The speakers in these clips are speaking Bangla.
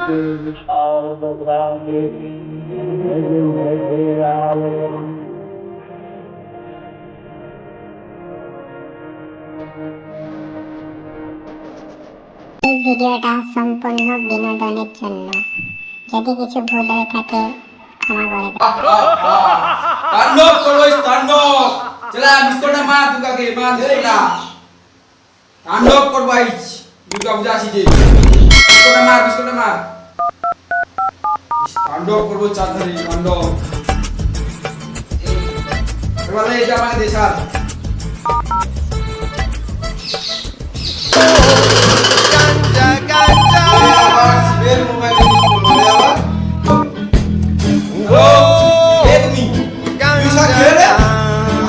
এই ভিডিওটা সম্পূর্ণ বিনোদনের জন্য। যদি কিছু ভুল হয়ে থাকে ক্ষমা করে দেবেন। तांडव करो इस तांडव चला बिस्कुट मार दुर्गा के मार बिस्कुट तांडव कर भाई दुर्गा पूजा सीजे बिस्कुट मार तांडव करबो चांदरी तांडव এবারে এই যে আমাকে দেশাল গাঞ্জা গাঞ্জা শিবের মোবাইলে বলে আবার ও এ তুমি গাঞ্জা কে রে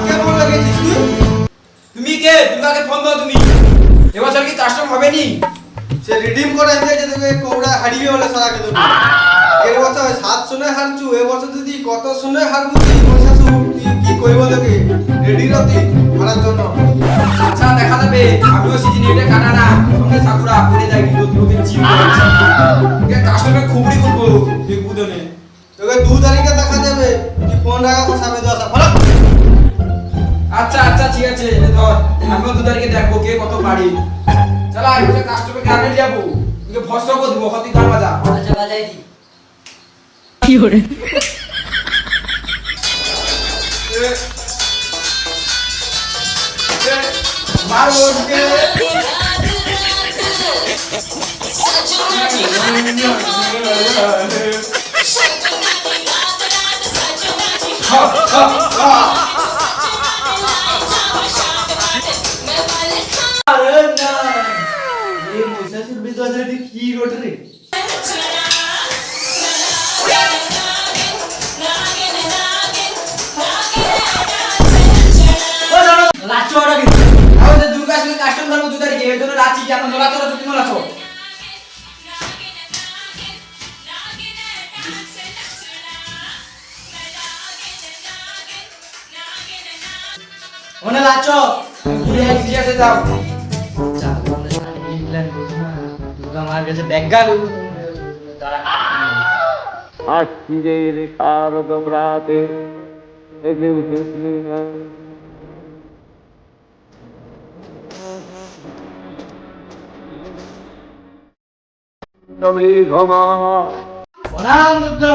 কেমন লাগেছিস তুই তুমি কে দুর্গাকে ফোন দাও তুমি এবছর কি কাস্টম হবে নি সে রিডিম করে এসে যে তোকে কোবড়া হারিয়ে বলে সারা কে দেব এর বছর 7 শুনে হারছু এ বছর যদি কত শুনে হারবু তুই মশাসু কি কইব তোকে রেডি রতি হারার জন্য আচ্ছা দেখা যাবে আমিও সিজন এটা কাটা না সঙ্গে সাকুরা পড়ে যায় কিন্তু তোকে জিম করছি কে কাস্টমে খুবড়ি করব দেখবুদনে তোকে 2 তারিখে দেখা যাবে তুই ফোন রাখা বসাবে দশা ভালো আচ্ছা আচ্ছা ঠিক আছে ধর আমিও 2 তারিখে দেখবো কে কত পারি চল আইছে কাস্টমে গানে যাবো তোকে ফসল করে দেব হতি গান বাজা আচ্ছা বাজাই দি কি হরে मारो उसके अरे ना ये मुझसे सिर्फ बिजनेस की रोटरी লাচো ওরা কিন্তু আমাদের দুর্গা সঙ্গে কাস্টম ধর্ম 2 তারিখে এর জন্য রাচি এখন লাচো তুমি লাচো ওনে লাচো ঘুরে এক জিয়াতে যাও চা আমরা সামনে ইংল্যান্ড দুর্গা মার কাছে ব্যাগা দাঁড়া আজকের কারগম রাতে এগলে উঠেছিল নমি ঘমা বনাম দুর্গা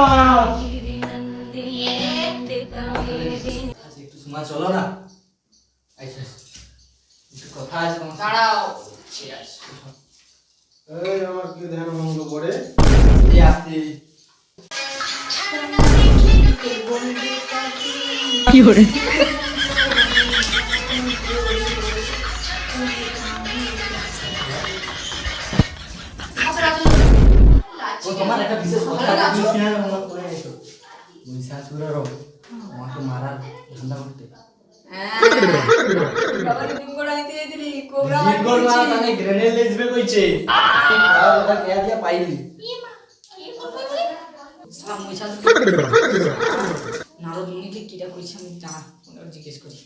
একটু সময় চলো না আচ্ছা একটু কথা আছে তোমার দাঁড়াও এই আমার কি ধ্যান ভঙ্গ করে এই আসতে কি হরে তোমার একটা বিশেষ কথা আছে সিনা মনে করে এসো মহিষাসুরের আমাকে মারার ধান্দা করতে বাবা তুমি কোড়া দিতে দিলি কোবরা জিগর মারা তানে গ্রেনেড লেজবে কইছে আর ওটা কেয়া দিয়া পাইলি কি বলবো সাম মহিষাসুর নারদ মুনিকে কিটা কইছে আমি জানা ওনাকে জিজ্ঞেস করি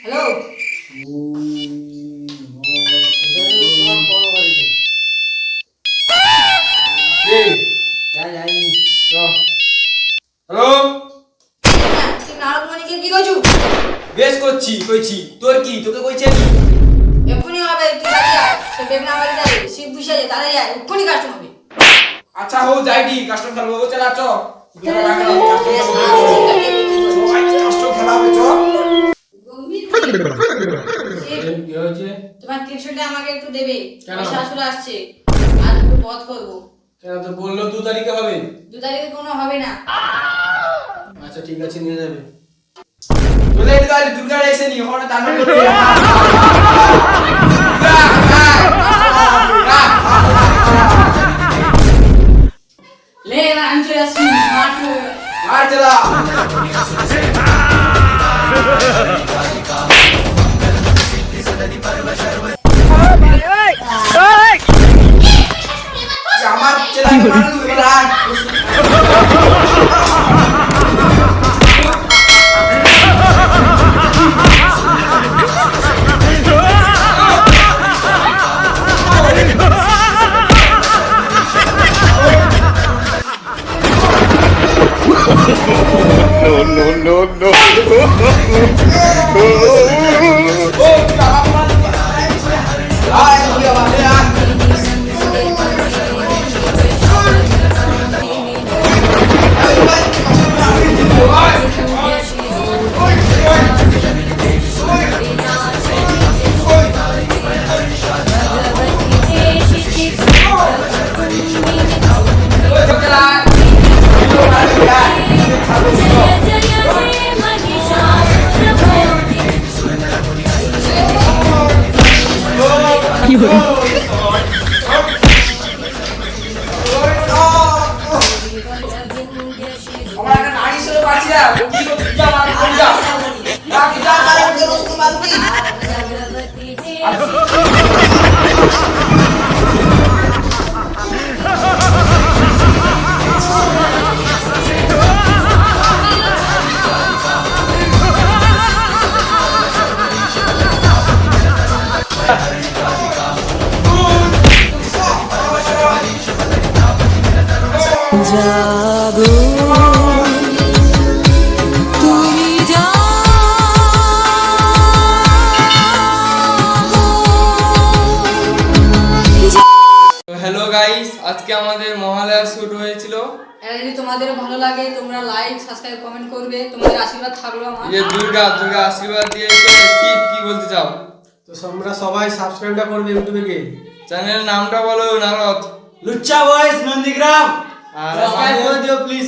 হ্যালো হ্যালো তুই নারদ মনিকে কি কইছু বেশ করছি কইছি তোর কি তোকে কইছে কি এখনি হবে তুই যা সে বেগনা বাড়ি যাই শিব বুঝে যায় তাড়াই যায় এখনি কাস্টম হবে আচ্ছা হো যাইডি কাস্টম খেলবো ও চলা চ দুটো রাখা কাস্টম খেলা হবে চ গম্ভীর কি হয়েছে তোমার 300 টাকা আমাকে একটু দেবে শাশুড়ি আসছে আজ একটু পথ করব কেন তো বললো 2 তারিখে হবে 2 তারিখে কোনো হবে না আচ্ছা ঠিক আছে নিয়ে যাবে চলে এই গাড়ি দুর্গা এসে নি ওখানে তান্ডব করবে ले ना अंचो यासी मार चला আমার চলা মারলু এবার জাগো তুমি হ্যালো গাইস, আজকে আমাদের মহালয়া শুট হয়েছিল। এটা যদি তোমাদের ভালো লাগে তোমরা লাইক সাবস্ক্রাইব কমেন্ট করবে, তোমাদের আশীর্বাদ থাকলো আমার। যে দুর্গা আশীর্বাদ দিয়েছে। শিব কি বলতে চাও? তো তোমরা সবাই সাবস্ক্রাইবটা করবে ইউটিউবে গিয়ে। চ্যানেলের নামটা বলো নারদ। লুচ্চা বয়েস নন্দীগ্রাম। আর সাবস্ক্রাইব করে দিও প্লিজ।